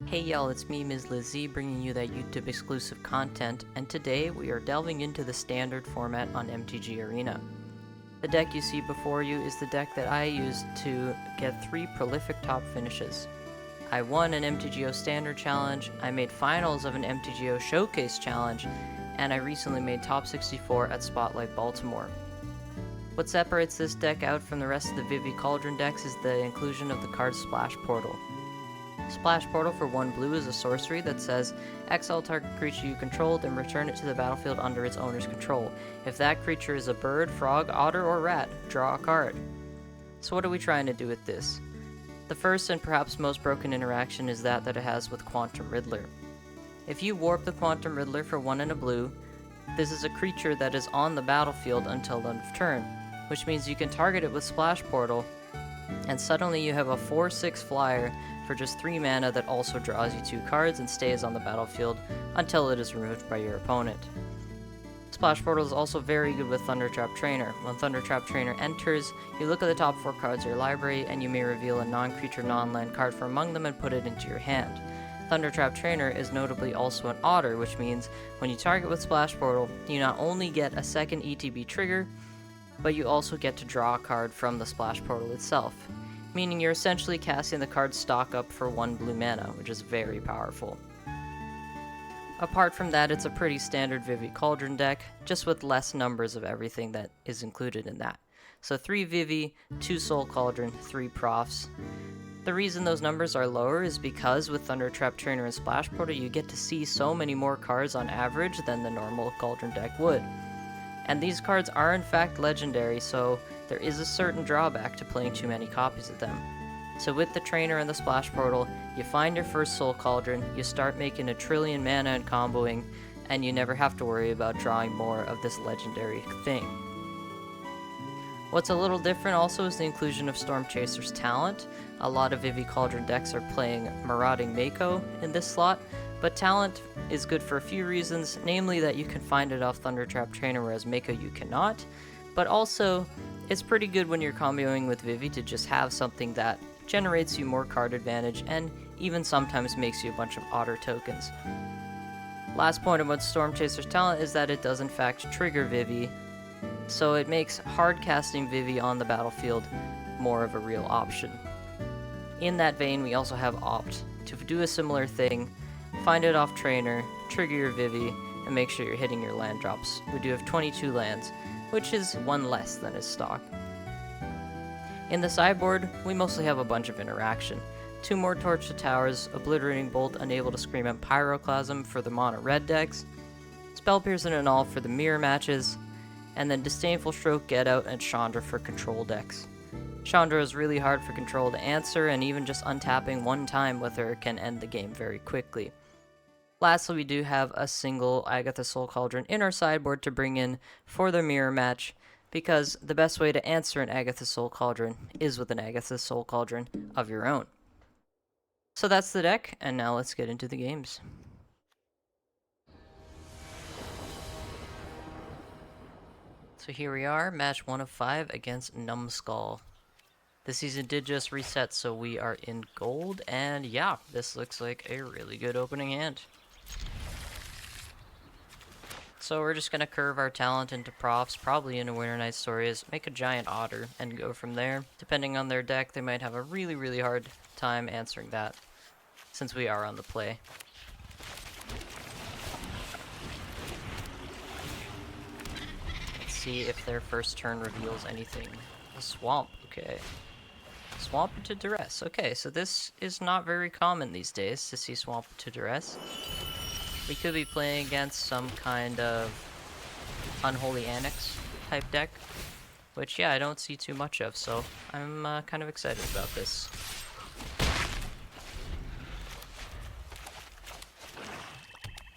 Hey y'all, it's me, Ms. Lizzie, bringing you that YouTube exclusive content, and today we are delving into the standard format on MTG Arena. The deck you see before you is the deck that I used to get 3 prolific top finishes. I won an MTGO Standard Challenge, I made finals of an MTGO Showcase Challenge, and I recently made top 64 at Spotlight Baltimore. What separates this deck out from the rest of the Vivi Cauldron decks is the inclusion of the card Splash Portal. Splash Portal for 1 blue is a sorcery that says, exile target creature you control, then return it to the battlefield under its owner's control. If that creature is a bird, frog, otter, or rat, draw a card. So what are we trying to do with this? The first and perhaps most broken interaction is that it has with Quantum Riddler. If you warp the Quantum Riddler for 1 and a blue, this is a creature that is on the battlefield until end of turn, which means you can target it with Splash Portal, and suddenly you have a 4/6 flyer for just 3 mana that also draws you 2 cards and stays on the battlefield until it is removed by your opponent. Splash Portal is also very good with Thundertrap Trainer. When Thundertrap Trainer enters, you look at the top 4 cards of your library and you may reveal a non-creature non-land card from among them and put it into your hand. Thundertrap Trainer is notably also an otter, which means when you target with Splash Portal, you not only get a second ETB trigger, but you also get to draw a card from the Splash Portal itself, meaning you're essentially casting the card's stock up for 1 blue mana, which is very powerful. Apart from that, it's a pretty standard Vivi Cauldron deck, just with less numbers of everything that is included in that. So 3 Vivi, 2 Soul Cauldron, 3 Profs. The reason those numbers are lower is because with Thundertrap Trainer and Splash Portal, you get to see so many more cards on average than the normal Cauldron deck would. And these cards are in fact legendary, so there is a certain drawback to playing too many copies of them. So with the Trainer and the Splash Portal, you find your first Soul Cauldron, you start making a trillion mana and comboing, and you never have to worry about drawing more of this legendary thing. What's a little different also is the inclusion of Storm Chaser's talent. A lot of Vivi Cauldron decks are playing Marauding Mako in this slot, but talent is good for a few reasons, namely that you can find it off Thundertrap Trainer, whereas Mako you cannot, but also it's pretty good when you're comboing with Vivi to just have something that generates you more card advantage and even sometimes makes you a bunch of otter tokens. Last point about Storm Chaser's talent is that it does in fact trigger Vivi, so it makes hard casting Vivi on the battlefield more of a real option. In that vein, we also have Opt. To do a similar thing, find it off Trainer, trigger your Vivi, and make sure you're hitting your land drops. We do have 22 lands, which is 1 less than his stock. In the sideboard, we mostly have a bunch of interaction. 2 more Torch to Towers, Obliterating Bolt, Unable to Scream, and Pyroclasm for the mono red decks, Spell Pierce and Annul for the mirror matches, and then Disdainful Stroke, Get Out, and Chandra for control decks. Chandra is really hard for control to answer, and even just untapping 1 time with her can end the game very quickly. Lastly, we do have a single Agatha Soul Cauldron in our sideboard to bring in for the mirror match, because the best way to answer an Agatha Soul Cauldron is with an Agatha Soul Cauldron of your own. So that's the deck, and now let's get into the games. So here we are, match 1 of 5 against Numbskull. The season did just reset, so we are in gold, and yeah, this looks like a really good opening hand. So we're just going to curve our talent into profs, probably into Winter Night Stories, make a giant otter, and go from there. Depending on their deck, they might have a really hard time answering that, since we are on the play. Let's see if their first turn reveals anything. A Swamp, okay. Swamp into Duress. Okay, so this is not very common these days to see Swamp into Duress. We could be playing against some kind of Unholy Annex type deck, which, yeah, I don't see too much of, so I'm kind of excited about this.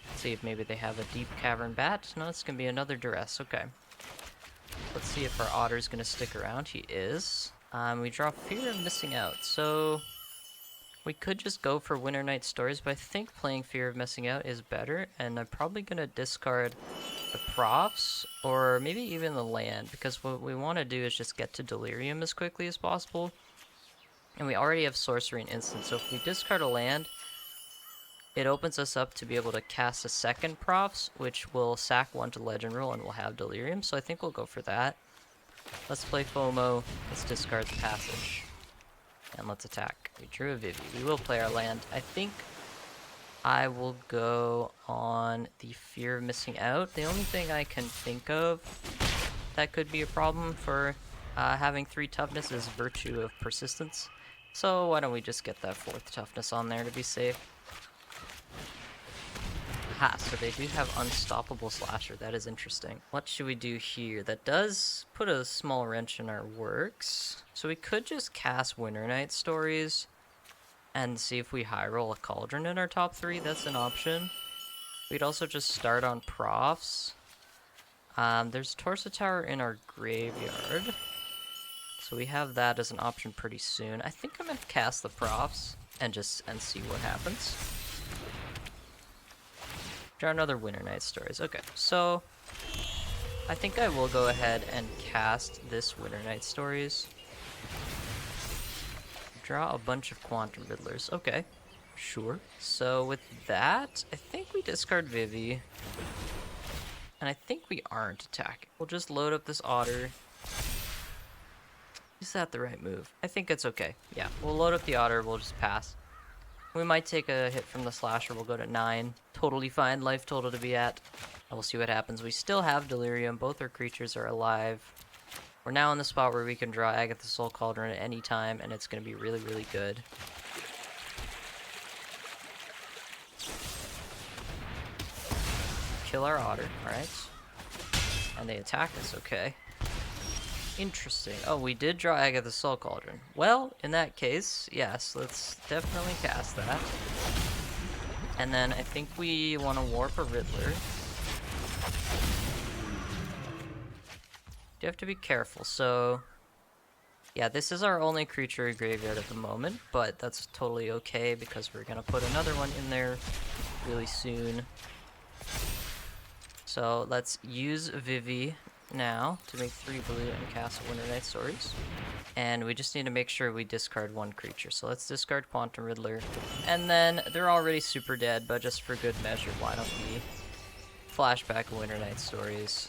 Let's see if maybe they have a Deep Cavern Bat. No, it's going to be another Duress. Okay. Let's see if our Otter's going to stick around. He is. We draw Fear of Missing Out, so we could just go for Winter Night Stories, but I think playing Fear of Missing Out is better, and I'm probably going to discard the profs, or maybe even the land, because what we want to do is just get to Delirium as quickly as possible, and we already have Sorcery and Instant, so if we discard a land, it opens us up to be able to cast a second Props, which will sack one to Legend Rule and we'll have Delirium, so I think we'll go for that. Let's play FOMO, let's discard the Passage, and let's attack. We drew a Vivi. We will play our land. I think I will go on the Fear of Missing Out. The only thing I can think of that could be a problem for having 3 toughness is Virtue of Persistence. So why don't we just get that 4th toughness on there to be safe. Aha, so they do have Unstoppable Slasher. That is interesting. What should we do here? That does put a small wrench in our works. So we could just cast Winter Night Stories and see if we high roll a Cauldron in our top 3. That's an option. We'd also just start on Profs. There's Torso Tower in our graveyard. So we have that as an option pretty soon. I think I'm gonna cast the Profs and see what happens. Draw another Winter Night Stories. Okay, so I think I will go ahead and cast this Winter Night Stories. Draw a bunch of Quantum Riddlers. Okay, sure. So with that, I think we discard Vivi. And I think we aren't attacking. We'll just load up this Otter. Is that the right move? I think it's okay. Yeah, we'll load up the Otter, we'll just pass. We might take a hit from the Slasher, we'll go to 9. Totally fine, life total to be at. And we'll see what happens. We still have Delirium, both our creatures are alive. We're now in the spot where we can draw Agatha Soul Cauldron at any time, and it's going to be really, really good. Kill our Otter, alright. And they attack us, okay. Interesting. Oh, we did draw Agatha Soul Cauldron. Well, in that case, yes, let's definitely cast that. And then I think we want to warp a Riddler. You have to be careful, so... yeah, this is our only creature in graveyard at the moment, but that's totally okay because we're going to put another one in there really soon. So let's use Vivi now to make 3 blue and cast Winter Night Stories. And we just need to make sure we discard 1 creature. So let's discard Quantum Riddler. And then they're already super dead, but just for good measure, why don't we flashback Winter Night Stories?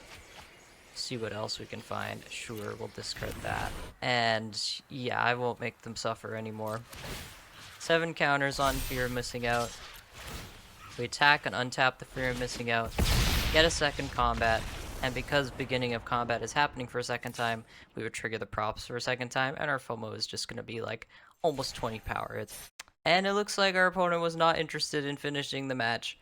See what else we can find. Sure, we'll discard that. And yeah, I won't make them suffer anymore. 7 counters on Fear of Missing Out. We attack and untap the Fear of Missing Out. Get a second combat. And because beginning of combat is happening for a second time, we would trigger the Props for a second time, and our FOMO is just going to be like almost 20 power. And it looks like our opponent was not interested in finishing the match.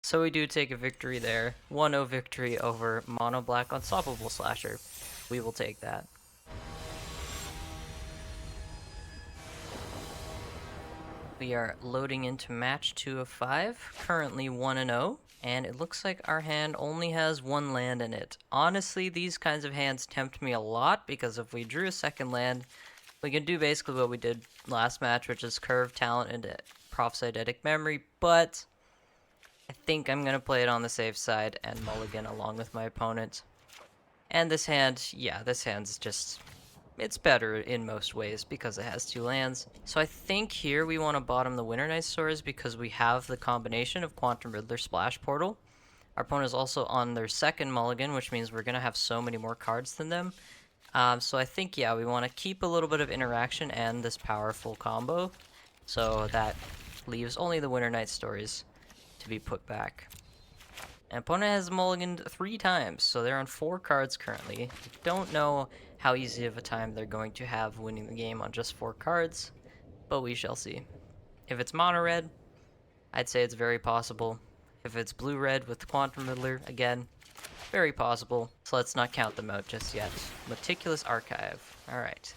So we do take a victory there. 1-0 victory over Mono Black Unstoppable Slasher. We will take that. We are loading into match 2 of 5, currently 1-0. And it looks like our hand only has 1 land in it. Honestly, these kinds of hands tempt me a lot, because if we drew a second land, we can do basically what we did last match, which is curve Talent into Proph's Eidetic Memory, but I think I'm going to play it on the safe side and mulligan along with my opponent. And this hand, yeah, this hand's just... it's better in most ways because it has 2 lands. So I think here we want to bottom the Winter Night Stories because we have the combination of Quantum Riddler Splash Portal. Our opponent is also on their second mulligan, which means we're going to have so many more cards than them. So I think, yeah, we want to keep a little bit of interaction and this powerful combo. So that leaves only the Winter Night Stories to be put back. And opponent has mulliganed 3 times, so they're on 4 cards currently. Don't know how easy of a time they're going to have winning the game on just 4 cards, but we shall see. If it's mono-red, I'd say it's very possible. If it's blue-red with Quantum Riddler, again, very possible. So let's not count them out just yet. Meticulous Archive. Alright.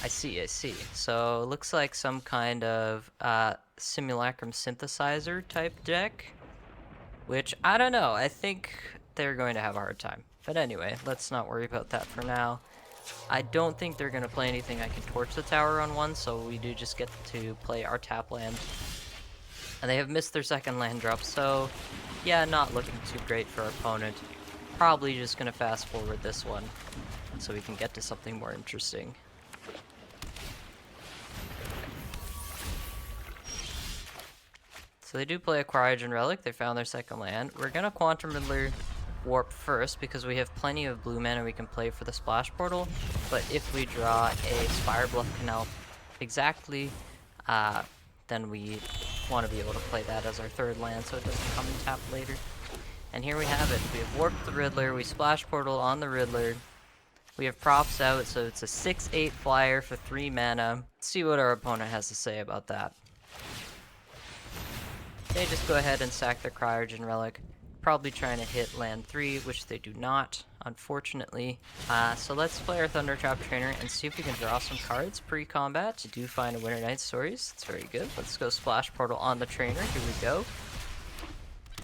I see. So, looks like some kind of Simulacrum Synthesizer type deck. Which, I don't know, I think they're going to have a hard time. But anyway, let's not worry about that for now. I don't think they're going to play anything I can torch the tower on 1, so we do just get to play our tap land. And they have missed their second land drop, so yeah, not looking too great for our opponent. Probably just going to fast forward this one, so we can get to something more interesting. So they do play a Cryogen Relic. They found their second land. We're gonna Quantum Riddler Warp first because we have plenty of blue mana we can play for the Splash Portal. But if we draw a Spire Bluff Canal exactly, then we want to be able to play that as our third land so it doesn't come and tap later. And here we have it. We have Warped the Riddler. We Splash Portal on the Riddler. We have props out, so it's a 6/8 flyer for 3 mana. Let's see what our opponent has to say about that. They just go ahead and sack their Cryogen Relic. Probably trying to hit land 3, which they do not, unfortunately. So let's play our Thundertrap Trainer and see if we can draw some cards pre-combat. To do find a Winter Night Stories. It's very good. Let's go Splash Portal on the Trainer. Here we go.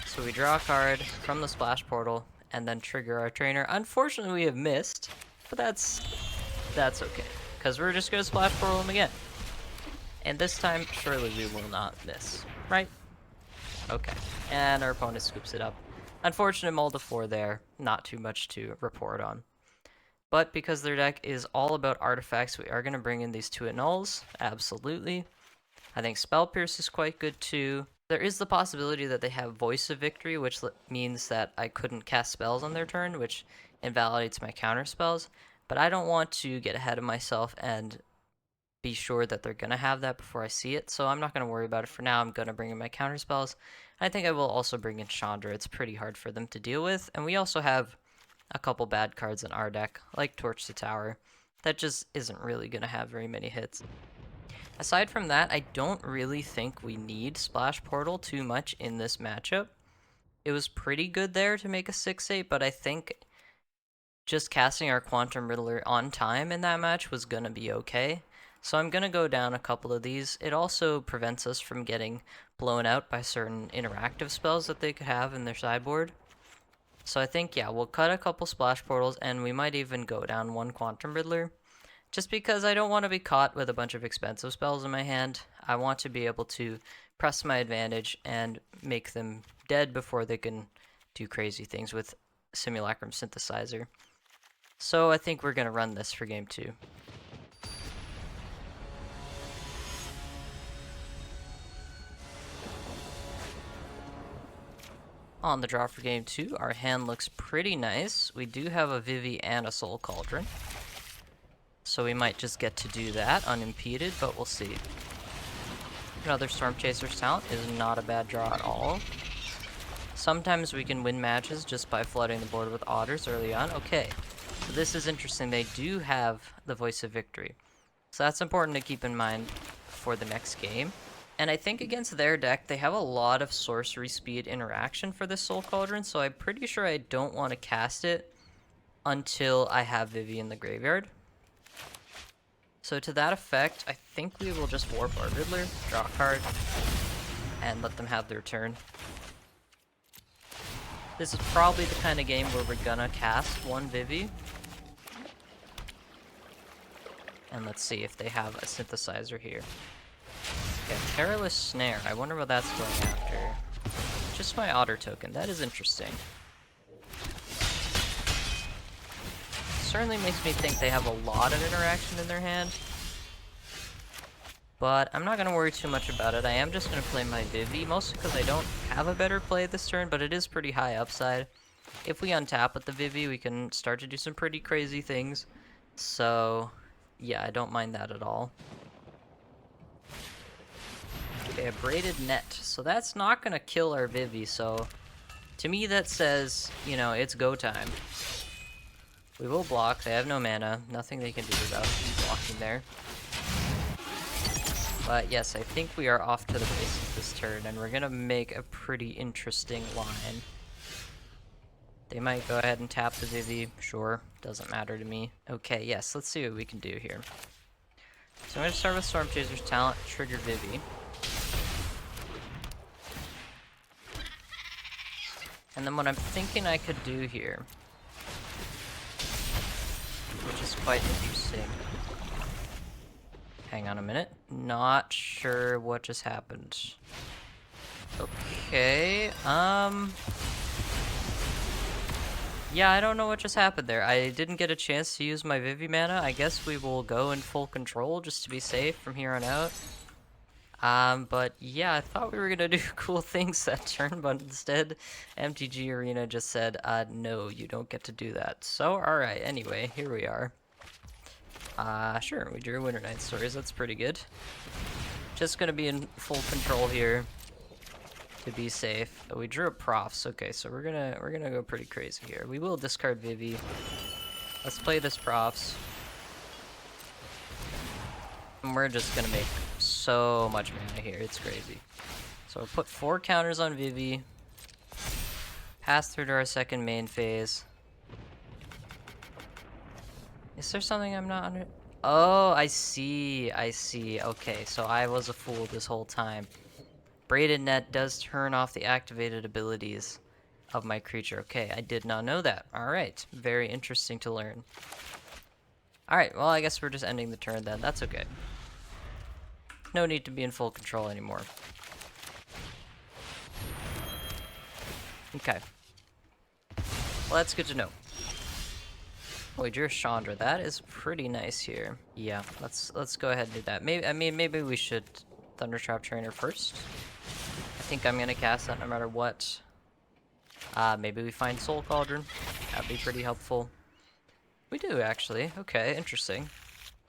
So we draw a card from the Splash Portal and then trigger our Trainer. Unfortunately, we have missed, but that's okay, because we're just going to Splash Portal him again. And this time, surely we will not miss, right? Okay, and our opponent scoops it up. Unfortunate mull to 4 there, not too much to report on. But because their deck is all about artifacts, we are going to bring in these 2 nulls, absolutely. I think Spell Pierce is quite good too. There is the possibility that they have Voice of Victory, which means that I couldn't cast spells on their turn, which invalidates my counter spells. But I don't want to get ahead of myself and be sure that they're going to have that before I see it, so I'm not going to worry about it for now. I'm going to bring in my counter spells. I think I will also bring in Chandra. It's pretty hard for them to deal with, and we also have a couple bad cards in our deck, like Torch the Tower, that just isn't really going to have very many hits. Aside from that, I don't really think we need Splash Portal too much in this matchup. It was pretty good there to make a 6/8, but I think just casting our Quantum Riddler on time in that match was going to be okay. So I'm going to go down a couple of these. It also prevents us from getting blown out by certain interactive spells that they could have in their sideboard. So I think, yeah, we'll cut a couple Splash Portals, and we might even go down 1 Quantum Riddler. Just because I don't want to be caught with a bunch of expensive spells in my hand. I want to be able to press my advantage and make them dead before they can do crazy things with Simulacrum Synthesizer. So I think we're going to run this for game 2. On the draw for game 2, our hand looks pretty nice. We do have a Vivi and a Soul Cauldron, so we might just get to do that unimpeded, but we'll see. Another Storm Chaser's Talent is not a bad draw at all. Sometimes we can win matches just by flooding the board with Otters early on. Okay, so this is interesting. They do have the Voice of Victory, so that's important to keep in mind for the next game. And I think against their deck, they have a lot of sorcery speed interaction for this Soul Cauldron, so I'm pretty sure I don't want to cast it until I have Vivi in the graveyard. So to that effect, I think we will just Warp our Riddler, draw a card, and let them have their turn. This is probably the kind of game where we're gonna cast 1 Vivi. And let's see if they have a Synthesizer here. Okay, Perilous Snare. I wonder what that's going after. Just my Otter token. That is interesting. Certainly makes me think they have a lot of interaction in their hand. But I'm not going to worry too much about it. I am just going to play my Vivi, mostly because I don't have a better play this turn, but it is pretty high upside. If we untap with the Vivi, we can start to do some pretty crazy things. So, yeah, I don't mind that at all. Okay, a Braided Net. So that's not going to kill our Vivi, so to me that says, you know, it's go time. We will block. They have no mana. Nothing they can do about blocking there. But yes, I think we are off to the races this turn, and we're going to make a pretty interesting line. They might go ahead and tap the Vivi. Sure, doesn't matter to me. Okay, yes, let's see what we can do here. So I'm going to start with Storm Chaser's Talent, trigger Vivi. And then what I'm thinking I could do here, which is quite interesting. Hang on a minute. Not sure what just happened. Okay, yeah, I don't know what just happened there. I didn't get a chance to use my Vivi mana. I guess we will go in full control just to be safe from here on out. But yeah, I thought we were gonna do cool things that turn, but instead, MTG Arena just said, no, you don't get to do that. So, alright, anyway, here we are. Sure, we drew Winter Night Stories, that's pretty good. Just gonna be in full control here to be safe. We drew a Profs, okay, so we're gonna go pretty crazy here. We will discard Vivi. Let's play this Profs. And we're just gonna make so much mana here, it's crazy. So we'll put 4 counters on Vivi. Pass through to our second main phase. Is there something I'm not under? Oh, I see, I see. Okay, so I was a fool this whole time. Braided Net does turn off the activated abilities of my creature. Okay, I did not know that. Alright, very interesting to learn. Alright, well, I guess we're just ending the turn then. That's okay. No need to be in full control anymore. Okay. Well, that's good to know. Oh, we drew a Chandra. That is pretty nice here. Yeah, let's go ahead and do that. Maybe we should Thundertrap Trainer first. I think I'm gonna cast that no matter what. Maybe we find Soul Cauldron. That'd be pretty helpful. We do, actually. Okay, interesting.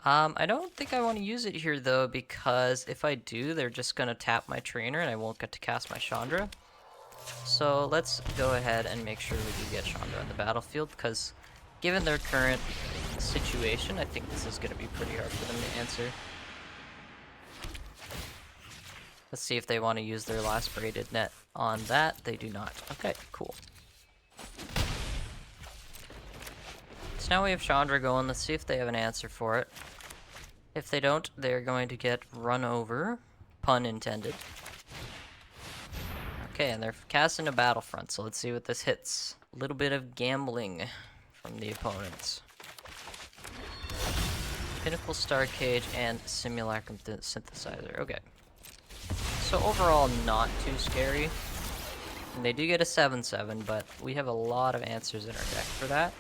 I don't think I want to use it here, though, because if I do, they're just gonna tap my trainer and I won't get to cast my Chandra. So let's go ahead and make sure we do get Chandra on the battlefield, because given their current situation, I think this is gonna be pretty hard for them to answer. Let's see if they want to use their last Braided Net on that. They do not. Okay, cool. So now we have Chandra going. Let's see if they have an answer for it. If they don't, they're going to get run over. Pun intended. Okay, and they're casting a Battlefront, so let's see what this hits. A little bit of gambling from the opponents. Pinnacle Star Cage and Simulacrum Synthesizer. Okay. So overall, not too scary. And they do get a 7/7, but we have a lot of answers in our deck for that.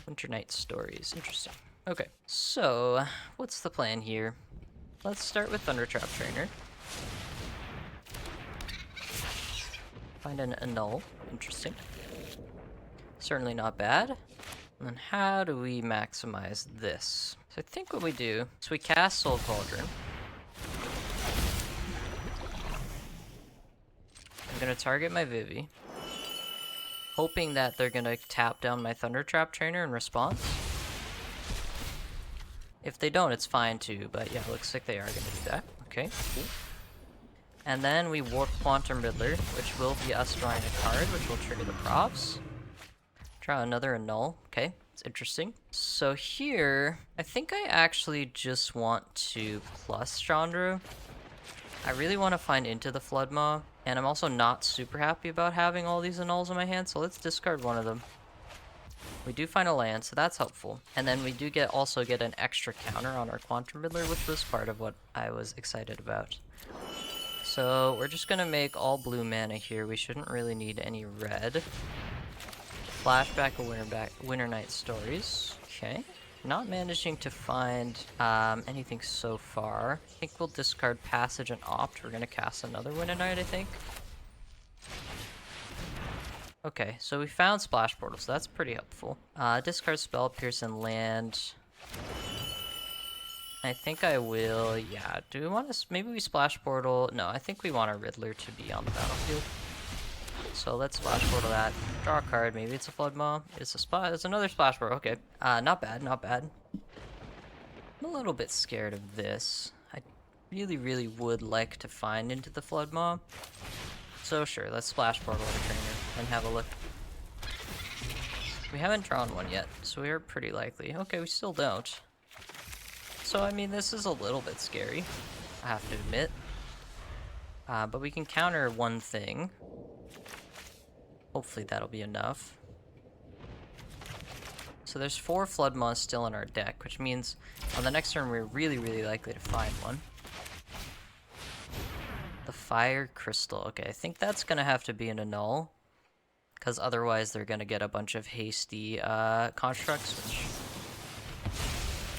Winter Night Stories. Interesting. Okay, so what's the plan here? Let's start with Thundertrap Trainer. Find an annul. Interesting. Certainly not bad. And then how do we maximize this? So I think what we do is we cast Soul Cauldron. I'm gonna target my Vivi, hoping that they're gonna tap down my Thundertrap Trainer in response. If they don't, it's fine too, but yeah, looks like they are gonna do that. Okay, cool. And then we Warp Quantum Riddler, which will be us drawing a card, which will trigger the props. Draw another annul. Okay, it's interesting. So here, I think I actually just want to plus Chandra. I really want to find Into the Flood Maw, and I'm also not super happy about having all these annuls in my hand, so let's discard one of them. We do find a land, so that's helpful. And then we do also get an extra counter on our Quantum Riddler, which was part of what I was excited about. So we're just gonna make all blue mana here. We shouldn't really need any red. Flashback of Winter Night Stories. Okay. Not managing to find anything so far. I think we'll discard Passage and Opt. We're gonna cast another Winter Night, I think. Okay, so we found Splash Portal, so that's pretty helpful. Discard Spell, Pierce, and Land. I think I will, yeah. Do we want to, maybe we Splash Portal? No, I think we want our Riddler to be on the battlefield. So let's Splash Portal that. Draw a card, maybe it's a Flood Maw. It's another Splash Portal, okay. Not bad, not bad. I'm a little bit scared of this. I really, really would like to find Into the Flood Maw. So sure, let's Splash Portal our trainer and have a look. We haven't drawn one yet, so we are pretty likely. Okay, we still don't. So, I mean, this is a little bit scary, I have to admit. But we can counter one thing. Hopefully that'll be enough. So there's 4 Flood Maws still in our deck, which means on the next turn we're really, really likely to find one. The Fire Crystal. Okay, I think that's gonna have to be an annul, because otherwise they're gonna get a bunch of hasty constructs,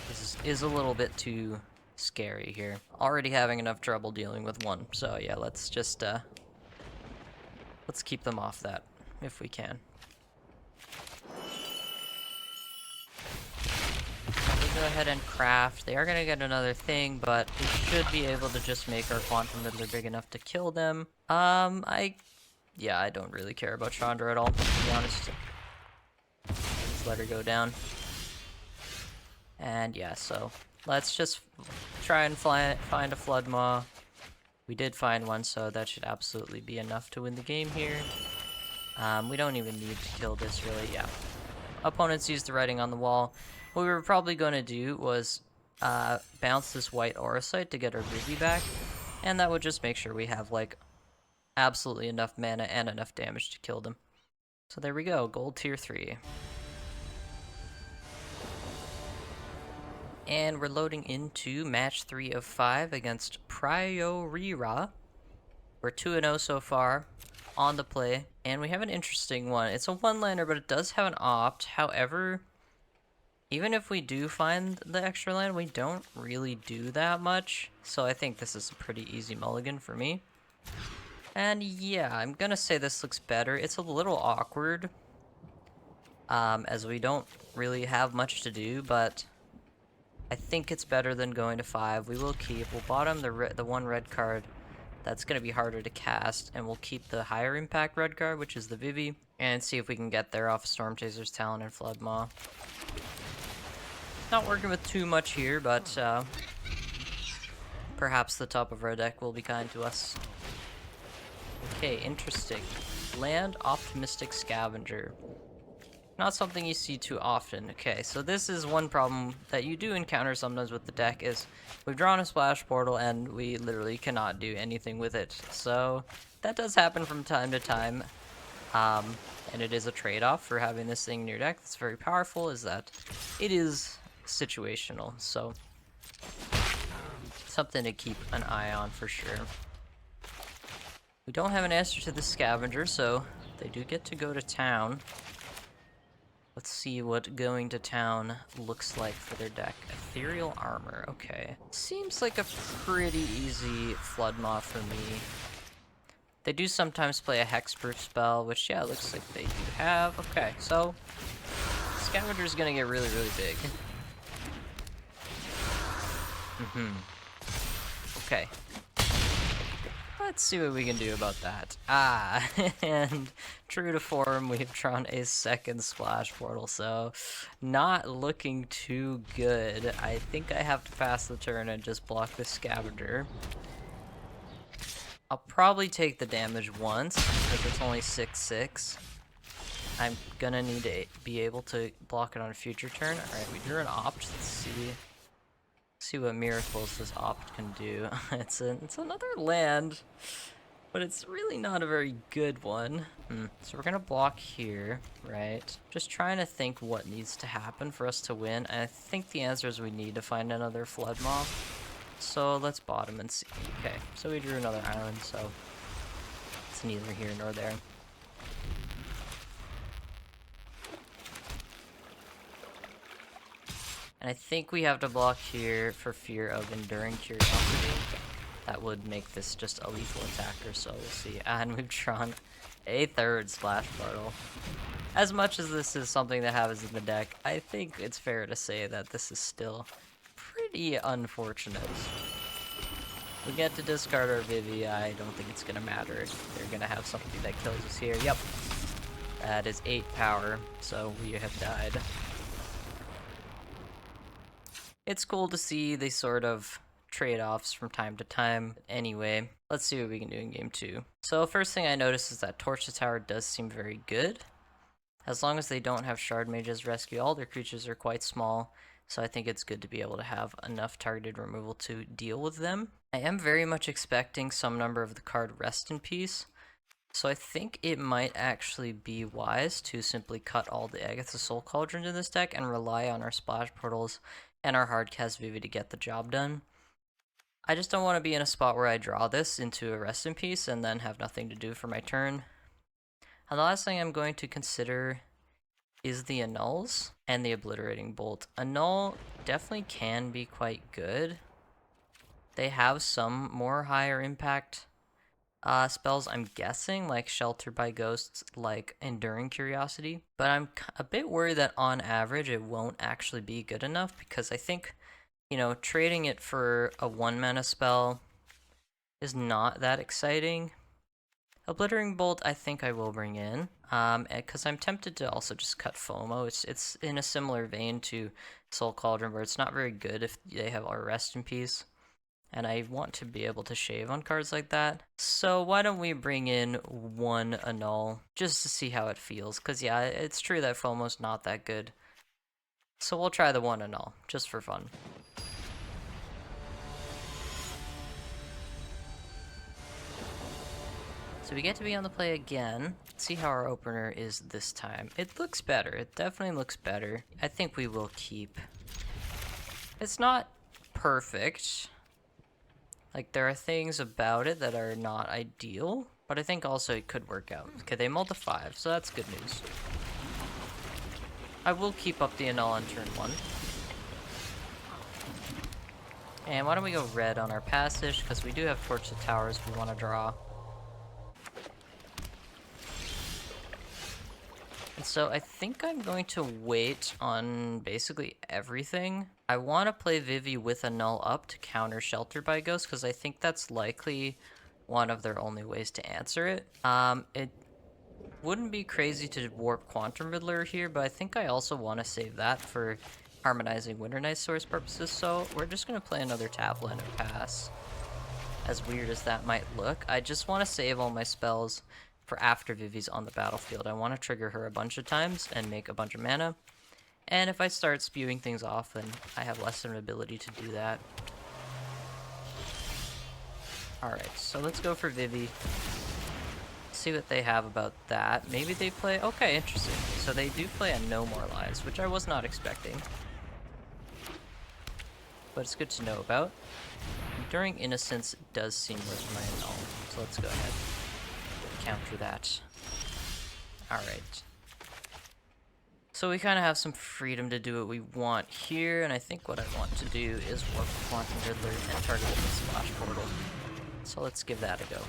which is a little bit too scary here. Already having enough trouble dealing with one, so yeah, let's just, let's keep them off that, if we can. We'll go ahead and craft. They are gonna get another thing, but we should be able to just make our Quantum Riddler big enough to kill them. Yeah, I don't really care about Chandra at all, to be honest. Let's let her go down. And yeah, so let's just try and find a Flood Maw. We did find one, so that should absolutely be enough to win the game here. We don't even need to kill this, really, yeah. Opponents used the writing on the wall. What we were probably going to do was bounce this white Aura Sight to get our Vivi back, and that would just make sure we have, like, absolutely enough mana and enough damage to kill them. So there we go, gold tier 3. And we're loading into match 3 of 5 against Priorira. We're 2-0 so far on the play, and we have an interesting one. It's a one-liner, but it does have an opt. However, even if we do find the extra land, we don't really do that much. So I think this is a pretty easy mulligan for me. And yeah, I'm gonna say this looks better. It's a little awkward, as we don't really have much to do, but I think it's better than going to 5. We will keep. We'll bottom the one red card. That's going to be harder to cast, and we'll keep the higher impact red card, which is the Vivi, and see if we can get there off of Storm Chaser's Talon and Flood Maw. Not working with too much here, but perhaps the top of our deck will be kind to us. Okay, interesting. Land Optimistic Scavenger. Not something you see too often. Okay, so this is one problem that you do encounter sometimes with the deck is we've drawn a Splash Portal and we literally cannot do anything with it. So that does happen from time to time. And it is a trade-off for having this thing in your deck that's very powerful, is that it is situational. So something to keep an eye on for sure. We don't have an answer to the Scavenger, so they do get to go to town. Let's see what going to town looks like for their deck. Ethereal Armor, okay. Seems like a pretty easy Flood Maw for me. They do sometimes play a Hexproof spell, which, yeah, looks like they do have. Okay, so Scavenger's gonna get really, really big. Okay. Let's see what we can do about that. Ah, and true to form, we've drawn a second Splash Portal, so not looking too good. I think I have to pass the turn and just block the Scavenger. I'll probably take the damage once, because it's only 6/6. I'm gonna need to be able to block it on a future turn. Alright, we drew an Opt. Let's see what miracles this Opt can do. It's another land, but it's really not a very good one. So we're gonna block here, right? Just trying to think what needs to happen for us to win. And I think the answer is we need to find another Flood Maw. So let's bottom and see. Okay, so we drew another island, so it's neither here nor there. And I think we have to block here for fear of Enduring Curiosity. That would make this just a lethal attacker, so we'll see. And we've drawn a third Splash Portal. As much as this is something that happens in the deck, I think it's fair to say that this is still pretty unfortunate. We get to discard our Vivi. I don't think it's going to matter. They're going to have something that kills us here. Yep. That is 8 power, so we have died. It's cool to see these sort of trade-offs from time to time. Anyway, let's see what we can do in game 2. So first thing I notice is that Torch the Tower does seem very good. As long as they don't have Shard Mages rescue, all their creatures are quite small, so I think it's good to be able to have enough targeted removal to deal with them. I am very much expecting some number of the card Rest in Peace, so I think it might actually be wise to simply cut all the Agatha Soul Cauldron in this deck and rely on our Splash Portals and our Hardcast Vivi to get the job done. I just don't want to be in a spot where I draw this into a Rest in Peace and then have nothing to do for my turn. And the last thing I'm going to consider is the Annuls and the Obliterating Bolt. Annul definitely can be quite good, They have some more higher impact spells, I'm guessing, like Shelter by Ghosts, like Enduring Curiosity. But I'm a bit worried that on average it won't actually be good enough, because I think, you know, trading it for a 1-mana spell is not that exciting. Obliterating Bolt, I think I will bring in, because I'm tempted to also just cut FOMO. It's in a similar vein to Soul Cauldron, where it's not very good if they have our Rest in Peace, and I want to be able to shave on cards like that. So why don't we bring in 1 Annul, just to see how it feels, because yeah, it's true that FOMO's not that good. So we'll try the 1 Annul, just for fun. So we get to be on the play again. Let's see how our opener is this time. It looks better. It definitely looks better. I think we will keep. It's not perfect. Like, there are things about it that are not ideal, but I think also it could work out. Okay, they mulled to 5, so that's good news. I will keep up the Annul on turn 1. And why don't we go red on our passage, because we do have Torch to Towers we want to draw. And so I think I'm going to wait on basically everything. I want to play Vivi with Annul up to counter Shelter by Ghost, because I think that's likely one of their only ways to answer it. It wouldn't be crazy to warp Quantum Riddler here, but I think I also want to save that for harmonizing Winter Night Source purposes, so we're just going to play another tap land and pass. As weird as that might look, I just want to save all my spells for after Vivi's on the battlefield. I want to trigger her a bunch of times and make a bunch of mana. And if I start spewing things off, then I have less of an ability to do that. Alright, so let's go for Vivi. See what they have about that. Maybe they play... Okay, interesting. So they do play a No More Lies, which I was not expecting. But it's good to know about. Enduring Innocence does seem worth my Annul, so let's go ahead. Counter that. Alright. So we kind of have some freedom to do what we want here, and I think what I want to do is warp Quantum Riddler and target with the Splash Portal. So let's give that a go.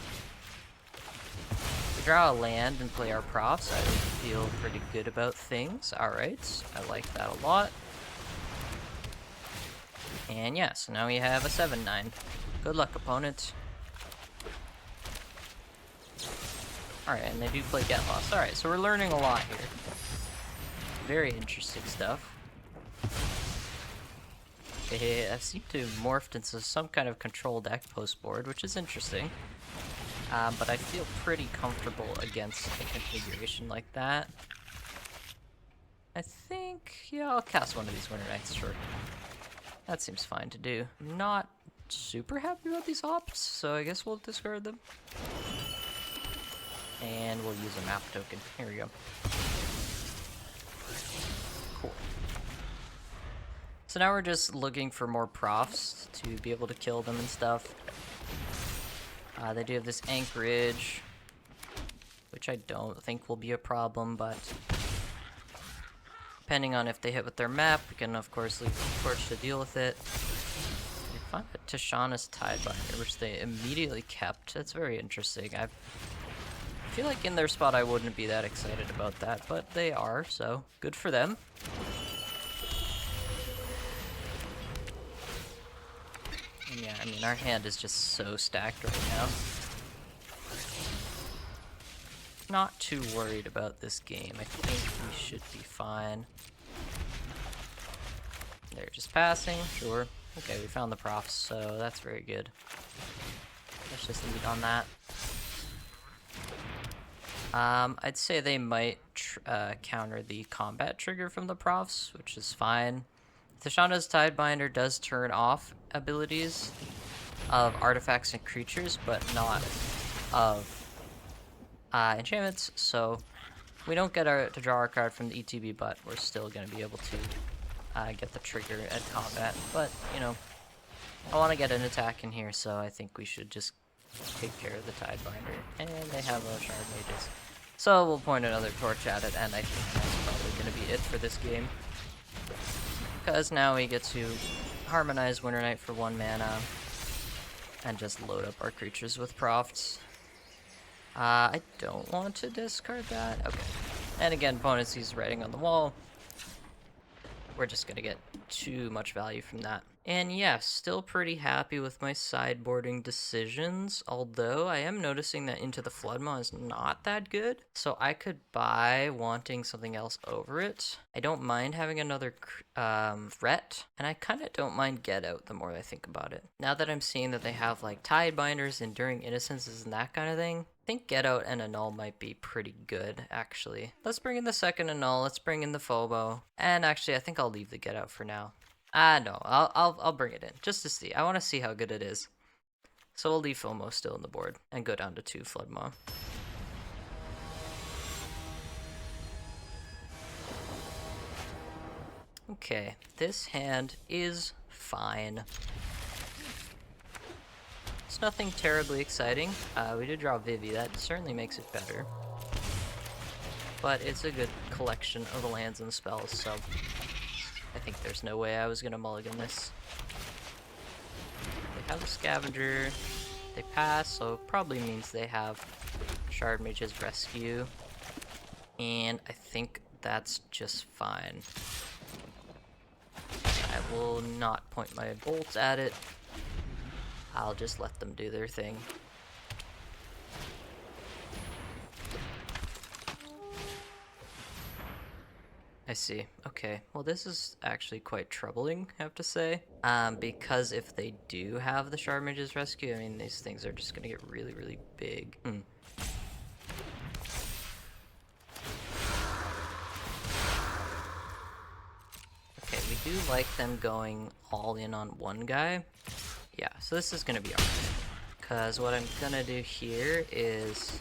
We draw a land and play our props. I feel pretty good about things. Alright, I like that a lot. And yeah, so now we have a 7-9. Good luck, opponent. Alright, and they do play Get Lost. Alright, so we're learning a lot here. Very interesting stuff. They seem to have morphed into some kind of control deck post-board, which is interesting. But I feel pretty comfortable against a configuration like that. I think, yeah, I'll cast one of these Winter Nights, sure. That seems fine to do. I'm not super happy about these ops, so I guess we'll discard them. And we'll use a map token. Here we go. Cool. So now we're just looking for more profs to be able to kill them and stuff. They do have this Anchorage, which I don't think will be a problem, but depending on if they hit with their map, we can of course leave the Torch to deal with it. We find a Tishana's Tidebinder, which they immediately kept. That's very interesting. I feel like in their spot I wouldn't be that excited about that, but they are, so good for them. And yeah, I mean, our hand is just so stacked right now. Not too worried about this game. I think we should be fine. They're just passing, sure. Okay, we found the profs, so that's very good. Let's just lead on that. I'd say they might counter the combat trigger from the profs, which is fine. Tishana's Tidebinder does turn off abilities of artifacts and creatures, but not of enchantments, so we don't get to draw our card from the ETB, but we're still going to be able to get the trigger at combat. But, you know, I want to get an attack in here, so I think we should just take care of the Tidebinder. And they have a Shard Mages. So we'll point another torch at it, and I think that's probably going to be it for this game. Because now we get to harmonize Winter Night for 1 mana. and just load up our creatures with profts. I don't want to discard that. Okay. And again, opponent sees writing on the wall. We're just gonna get too much value from that. And yeah, still pretty happy with my sideboarding decisions, although I am noticing that Into the Floodmaw is not that good, so I could buy wanting something else over it. I don't mind having another threat, and I kind of don't mind Get Out the more I think about it. Now that I'm seeing that they have like Tidebinders, Enduring Innocences, and that kind of thing, I think Get Out and Annul might be pretty good, actually. Let's bring in the second Annul, let's bring in the Phobo, and actually I think I'll leave the Get Out for now. No, I'll bring it in, just to see. I want to see how good it is. So we'll leave FOMO still on the board, and go down to 2 Floodmaw. Okay, this hand is fine. It's nothing terribly exciting. We did draw Vivi, that certainly makes it better. But it's a good collection of the lands and spells, so I think there's no way I was gonna mulligan this. They have a Scavenger, they pass, so it probably means they have Shard Mage's Rescue, and I think that's just fine. I will not point my bolts at it. I'll just let them do their thing. I see. Okay. Well, this is actually quite troubling, I have to say. Because if they do have the Shard Mage's Rescue, I mean, these things are just gonna get really, really big. Okay, we do like them going all in on one guy. Yeah, so this is gonna be alright. Because what I'm gonna do here is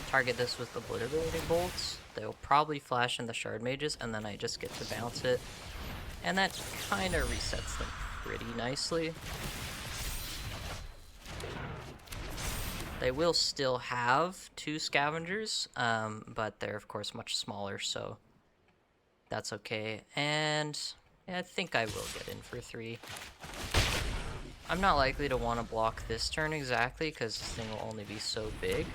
target this with Obliterating Bolts. They'll probably flash in the Shard Mages, and then I just get to bounce it. And that kind of resets them pretty nicely. They will still have 2 Scavengers, but they're of course much smaller, so that's okay. And yeah, I think I will get in for 3. I'm not likely to want to block this turn exactly, because this thing will only be so big.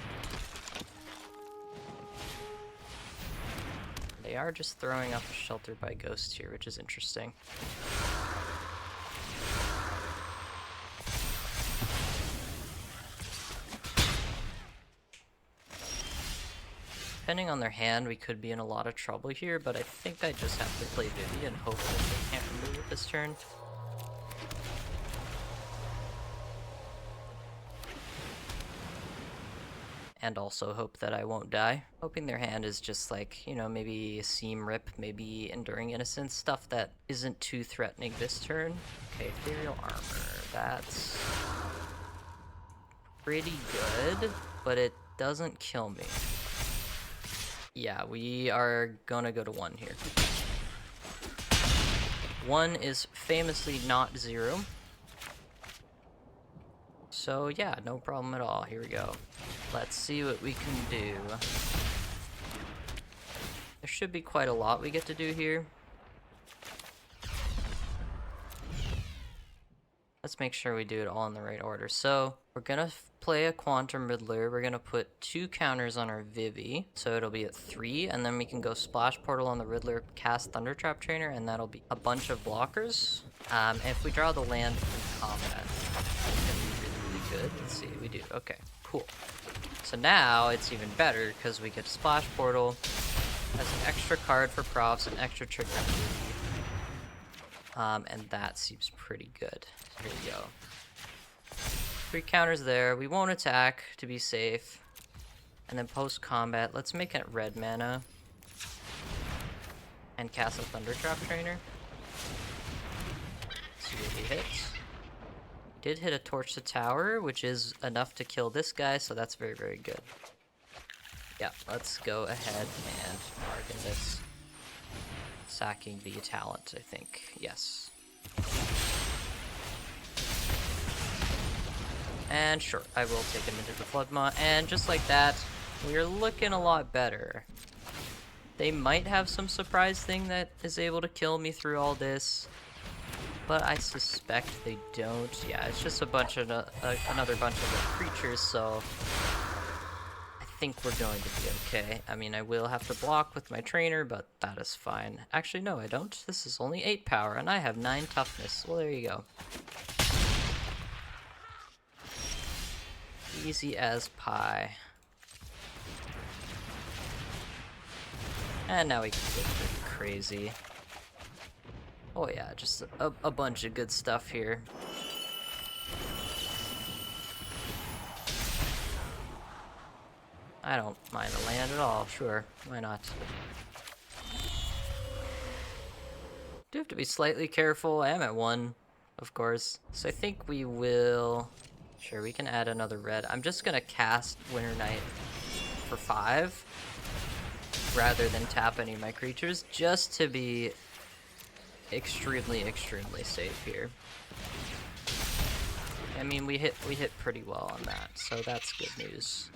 They are just throwing up Sheltered by Ghost here, which is interesting. Depending on their hand, we could be in a lot of trouble here, but I think I just have to play Vivi and hope that they can't remove it this turn. And also hope that I won't die. Hoping their hand is just like, you know, maybe a Seam Rip, maybe Enduring Innocence, stuff that isn't too threatening this turn. Okay, Ethereal Armor, that's pretty good, but it doesn't kill me. Yeah, we are gonna go to 1 here. 1 is famously not 0. So yeah, no problem at all. Here we go. Let's see what we can do. There should be quite a lot we get to do here. Let's make sure we do it all in the right order. So we're gonna play a Quantum Riddler. We're gonna put 2 counters on our Vivi, so it'll be at 3, and then we can go Splash Portal on the Riddler, cast Thundertrap Trainer, and that'll be a bunch of blockers. And if we draw the land in combat, it's gonna be really, really good. Let's see, we do. Okay, cool. So now it's even better because we get Splash Portal as an extra card for profs, an extra trigger on Vivi. And that seems pretty good. So here we go. 3 counters there. We won't attack to be safe. And then post-combat, let's make it red mana. And cast a Thundertrap Trainer. See what he hits. Did hit a Torch to Tower, which is enough to kill this guy, so that's very, very good. Yeah, let's go ahead and bargain this. Sacking the talent, I think. Yes. And sure, I will take him into the Floodmaw, and just like that, we're looking a lot better. They might have some surprise thing that is able to kill me through all this. but I suspect they don't. Yeah, it's just a bunch of another bunch of the creatures, so I think we're going to be okay. I mean, I will have to block with my trainer, but that is fine. Actually, no, I don't. This is only 8 power, and I have 9 toughness. Well, there you go. Easy as pie. And now we can get crazy. Oh yeah, just a bunch of good stuff here. I don't mind the land at all, sure, why not? Do have to be slightly careful. I am at 1, of course. So I think we will... Sure, we can add another red. I'm just gonna cast Winter Knight for 5, rather than tap any of my creatures, just to be extremely safe here. I mean, we hit pretty well on that, so that's good news.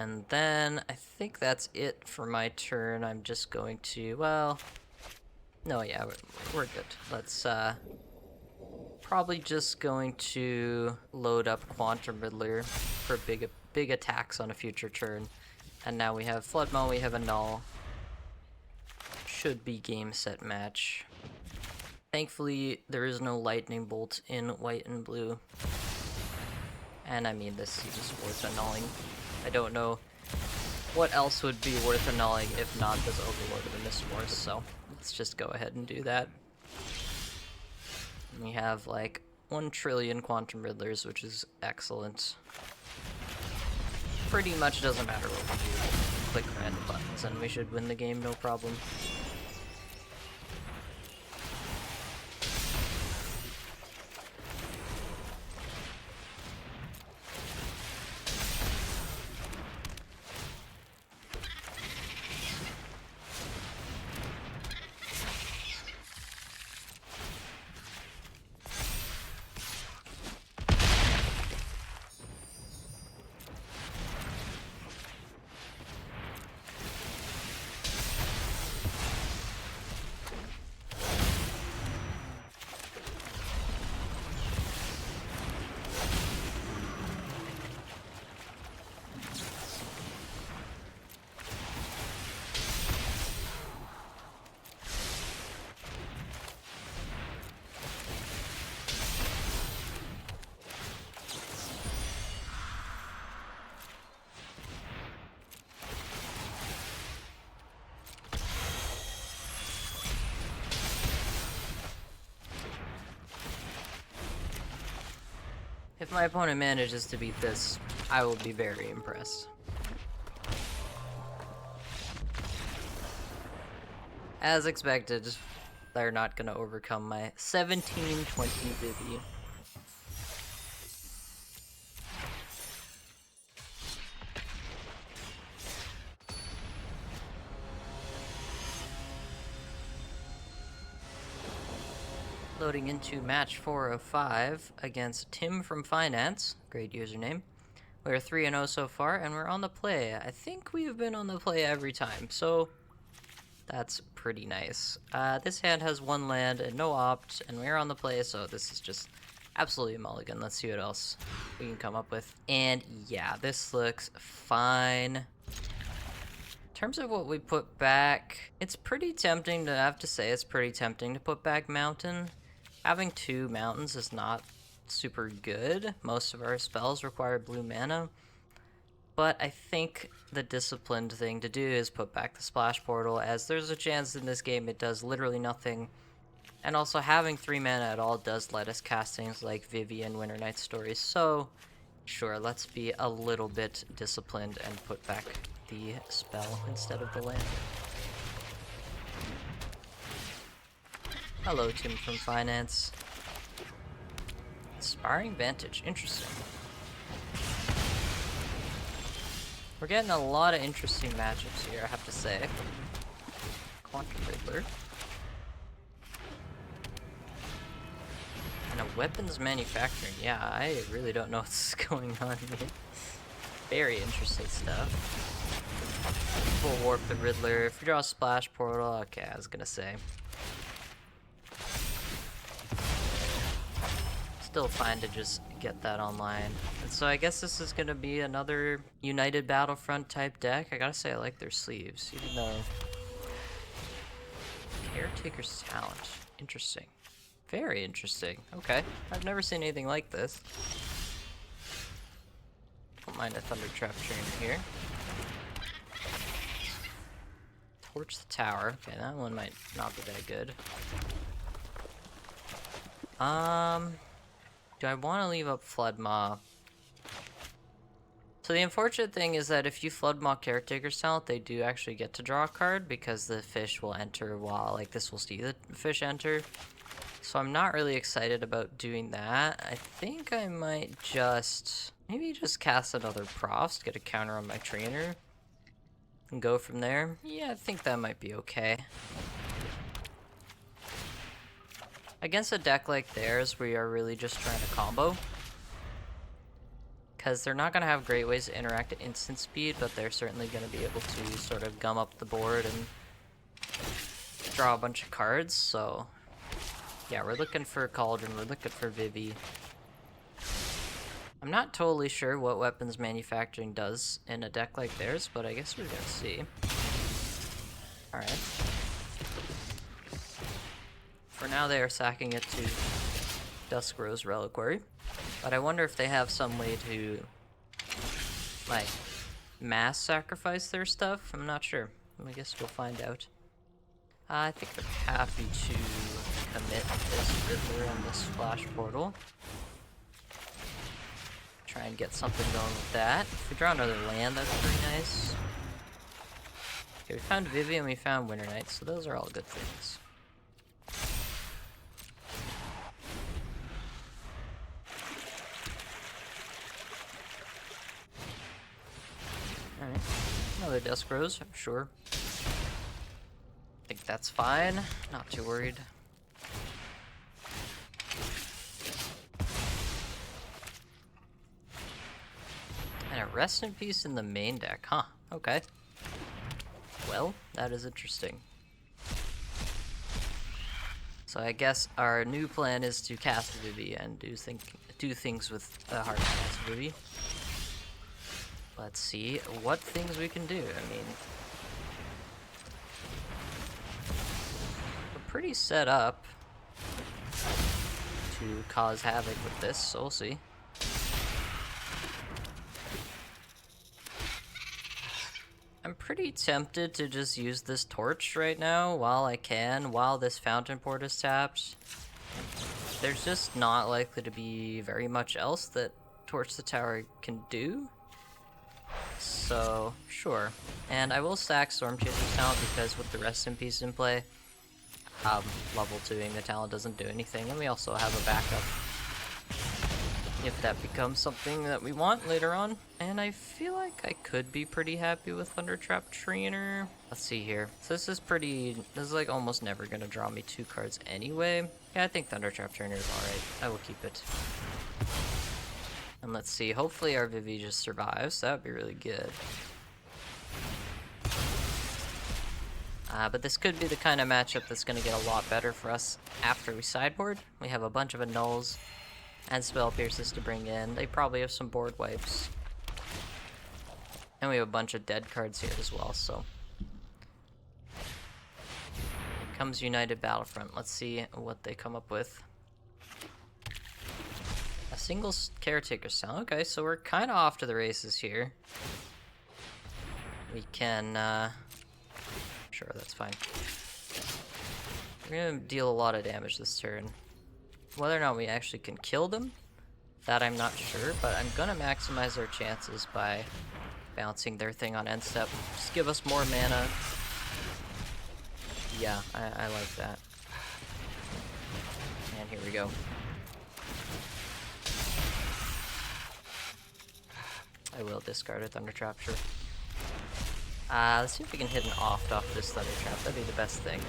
And then I think that's it for my turn. I'm just going to, well, no, yeah, we're good. Let's probably just going to load up Quantum Riddler for big attacks on a future turn. And now we have Flood Maul, we have a Null. Should be game, set, match. Thankfully, there is no Lightning Bolt in white and blue. And I mean, this is just worth annulling. I don't know what else would be worth annulling if not this Overlord of the Mistforce, so let's just go ahead and do that. And we have like 1 trillion Quantum Riddlers, which is excellent. Pretty much doesn't matter what we do. Click random buttons and we should win the game, no problem. If my opponent manages to beat this, I will be very impressed. As expected, they're not going to overcome my 1720 Vivi. Loading into match 4 of 5 against Tim from Finance. Great username. We're 3-0 so far, and we're on the play. I think we have been on the play every time, so that's pretty nice. This hand has 1 land and no opt, and we're on the play, so this is just absolutely a mulligan. Let's see what else we can come up with. And yeah, this looks fine. In terms of what we put back, it's pretty tempting to have to say it's pretty tempting to put back Mountain. Having 2 mountains is not super good. Most of our spells require blue mana. But I think the disciplined thing to do is put back the Splash Portal, as there's a chance in this game it does literally nothing. And also having 3 mana at all does let us cast things like Vivi and Winter Night Stories. So sure, let's be a little bit disciplined and put back the spell instead of the land. Hello, Tim from Finance. Inspiring Vantage, interesting. We're getting a lot of interesting matchups here, I have to say. Quantum Riddler. And a weapons manufacturing. Yeah, I really don't know what's going on here. Very interesting stuff. Full warp the Riddler. If we draw a Splash Portal, okay, I was gonna say. still fine to just get that online. And so I guess this is gonna be another United Battlefront type deck. I gotta say I like their sleeves, even though... Caretaker's Talent. Interesting. Very interesting. Okay. I've never seen anything like this. Don't mind a Thunder Trap Trainer here. Torch the tower. Okay, that one might not be that good. Do I want to leave up Flood Maw? So the unfortunate thing is that if you Flood Maw Caretaker's Talent, they do actually get to draw a card because the fish will enter while, like, this will see the fish enter. So I'm not really excited about doing that. I think I might just... maybe just cast another Prost, get a counter on my trainer, and go from there. Yeah, I think that might be okay. Against a deck like theirs, we are really just trying to combo. Because they're not going to have great ways to interact at instant speed, but they're certainly going to be able to sort of gum up the board and draw a bunch of cards, so... yeah, we're looking for Cauldron, we're looking for Vivi. I'm not totally sure what weapons manufacturing does in a deck like theirs, but I guess we're gonna see. Alright. For now they are sacking it to Dusk Rose Reliquary, but I wonder if they have some way to, like, mass sacrifice their stuff? I'm not sure. I guess we'll find out. I think I'm happy to commit this Riddler and this Flash Portal. Try and get something going with that. If we draw another land, that's pretty nice. Okay, we found Vivi and we found Winter Knight, so those are all good things. Alright, another Dusk Rose, sure. I think that's fine, not too worried. And a Rest in Peace in the main deck, huh? Okay. Well, that is interesting. So I guess our new plan is to cast Vivi and do things with the hard cast Vivi. Let's see what things we can do. I mean, we're pretty set up to cause havoc with this, so we'll see. I'm pretty tempted to just use this torch right now while I can, while this fountain port is tapped. There's just not likely to be very much else that Torch the Tower can do. So, sure. And I will stack Storm Chaser's talent because with the Rest in Peace in play, level 2ing the talent doesn't do anything, and we also have a backup if that becomes something that we want later on. And I feel like I could be pretty happy with Thunder Trap Trainer. Let's see here. So this is like almost never gonna draw me 2 cards anyway. Yeah, I think Thunder Trap Trainer is alright. I will keep it. And let's see, hopefully our Vivi just survives. That would be really good. But this could be the kind of matchup that's going to get a lot better for us after we sideboard. We have a bunch of annuls and Spell Pierces to bring in. They probably have some board wipes. And we have a bunch of dead cards here as well, so. Here comes United Battlefront. Let's see what they come up with. A single Caretaker Sound. Okay, so we're kind of off to the races here. We can, sure, that's fine. We're gonna deal a lot of damage this turn. Whether or not we actually can kill them, that I'm not sure, but I'm gonna maximize our chances by bouncing their thing on end step. Just give us more mana. Yeah, I like that. And here we go. I will discard a Thunder Trap, sure. Let's see if we can hit an off this Thunder Trap. That'd be the best thing.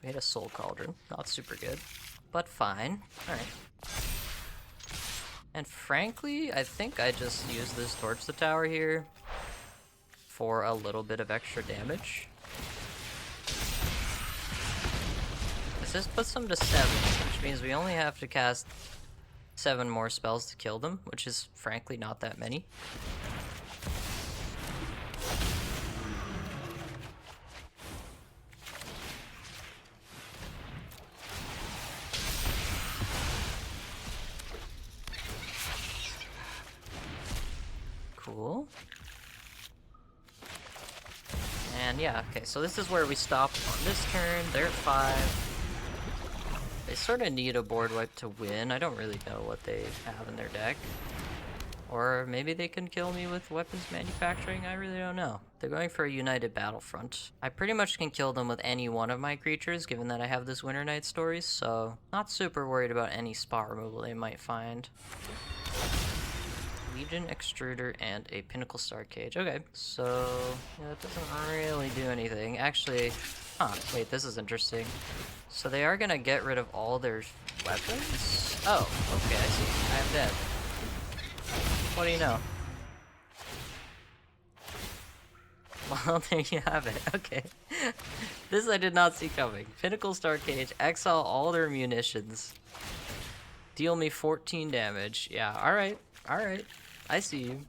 We hit a Soul Cauldron. Not super good, but fine. Alright. And frankly, I think I just use this Torch the Tower here for a little bit of extra damage. This puts them to 7, which means we only have to cast 7 more spells to kill them, which is frankly not that many. Cool. And yeah, okay, so this is where we stop on this turn. They're at 5. They sort of need a board wipe to win. I don't really know what they have in their deck. Or maybe they can kill me with weapons manufacturing, I really don't know. They're going for a united battlefront. I pretty much can kill them with any one of my creatures, given that I have this Winter Night stories, so not super worried about any spot removal they might find. Legion Extruder and a Pinnacle Star Cage. Okay, so yeah, that doesn't really do anything. Actually, wait, this is interesting. So they are gonna get rid of all their weapons? Oh, okay, I see. I am dead. What do you know? Well, there you have it. Okay. This I did not see coming. Pinnacle Star Cage, exile all their munitions. Deal me 14 damage. Yeah, alright. Alright. I see you.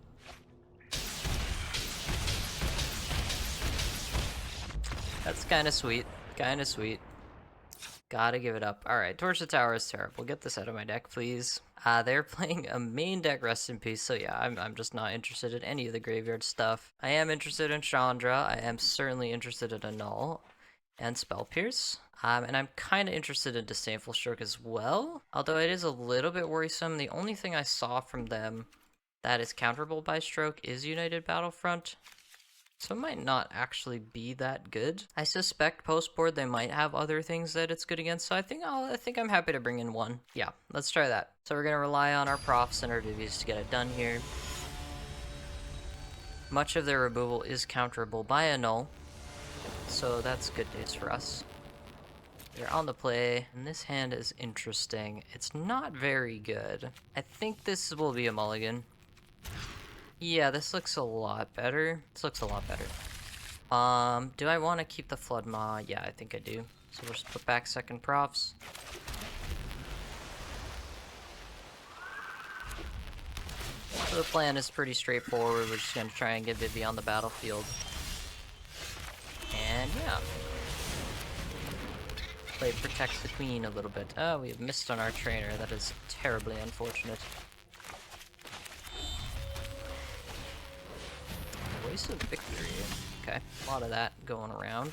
That's kinda sweet. Kinda sweet. Gotta give it up. Alright, Torch the Tower is terrible. Get this out of my deck, please. They're playing a main deck Rest in Peace, so yeah, I'm just not interested in any of the graveyard stuff. I am interested in Chandra. I am certainly interested in Annul and Spell Pierce. And I'm kind of interested in Disdainful Stroke as well, although it is a little bit worrisome. The only thing I saw from them that is counterable by Stroke is United Battlefront. So it might not actually be that good. I suspect post-board they might have other things that it's good against, so I think I'm happy to bring in one. Yeah, let's try that. So we're gonna rely on our Profs and our Vivies to get it done here. Much of their removal is counterable by Annul, so that's good news for us. They're on the play, and this hand is interesting. It's not very good. I think this will be a mulligan. Yeah, this looks a lot better. This looks a lot better. Do I want to keep the Flood Maw? Yeah, I think I do. So we'll just put back second Profs. So the plan is pretty straightforward. We're just going to try and get Vivi on the battlefield. And yeah. Play Protects the Queen a little bit. Oh, we have missed on our trainer. That is terribly unfortunate. Voice of Victory. Okay, a lot of that going around.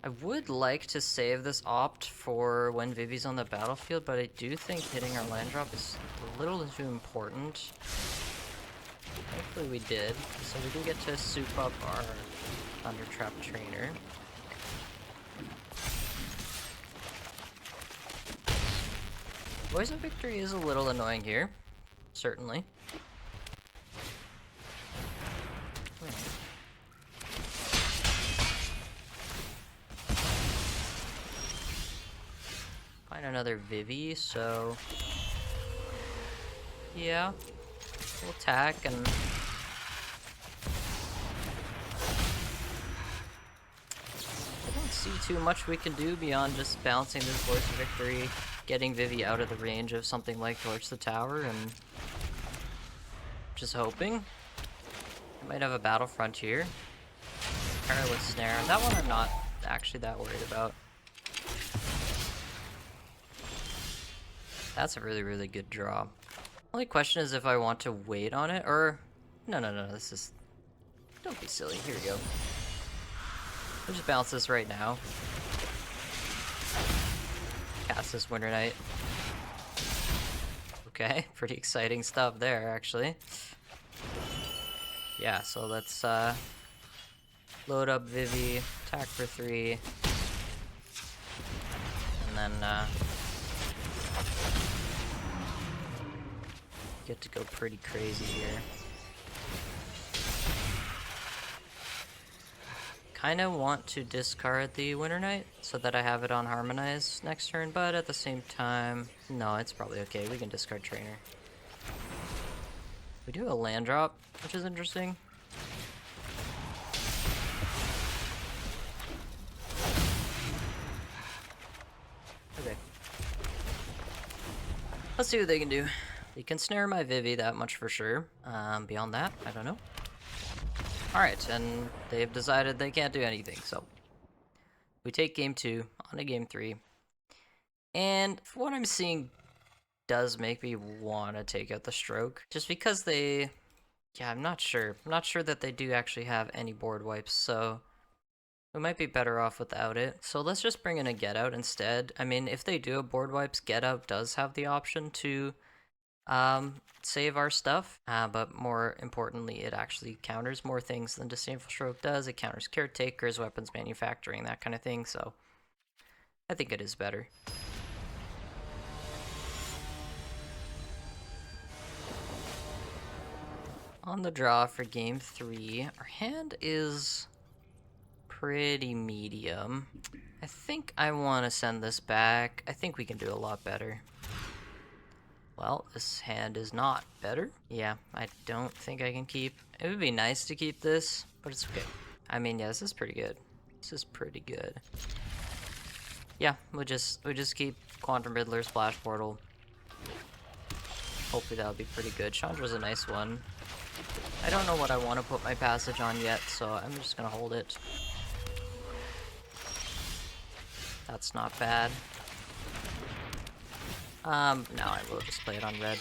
I would like to save this opt for when Vivi's on the battlefield, but I do think hitting our land drop is a little too important. Hopefully we did. So we do get to soup up our Thunder Trap trainer. Voice of Victory is a little annoying here. Certainly. Find another Vivi, so yeah, we'll attack and I don't see too much we can do beyond just balancing this Voice of Victory, getting Vivi out of the range of something like Torch the Tower, and just hoping. I might have a Battlefront here. Perilous Snare. That one I'm not actually that worried about. That's a really, really good draw. Only question is if I want to wait on it, or... No, this is... Don't be silly. Here we go. We'll just bounce this right now. Cast this Winter Night. Okay, pretty exciting stuff there, actually. Yeah, so let's, load up Vivi, attack for 3, and then, get to go pretty crazy here. Kinda want to discard the Winter Night so that I have it on Harmonize next turn, but at the same time, no, it's probably okay. We can discard Trainer. We do have a land drop, which is interesting. Okay. see what they can do. They can snare my Vivi, that much for sure. Beyond that, I don't know. Alright, and they've decided they can't do anything, so we take game 2, on to game 3. And what I'm seeing does make me want to take out the stroke. Just because they... Yeah, I'm not sure. I'm not sure that they do actually have any board wipes, so we might be better off without it. So let's just bring in a get out instead. I mean, if they do have board wipes, get out does have the option to save our stuff, but more importantly, it actually counters more things than Disdainful Stroke does. It counters caretakers, weapons manufacturing, that kind of thing, so I think it is better. On the draw for game 3, our hand is pretty medium. I think I want to send this back. I think we can do a lot better. Well, this hand is not better. Yeah, I don't think I can keep. It would be nice to keep this, but it's okay. I mean, yeah, this is pretty good. This is pretty good. Yeah, we just keep Quantum Riddler, Splash Portal. Hopefully that'll be pretty good. Chandra's a nice one. I don't know what I want to put my passage on yet, so I'm just gonna hold it. That's not bad. No, I will just play it on red.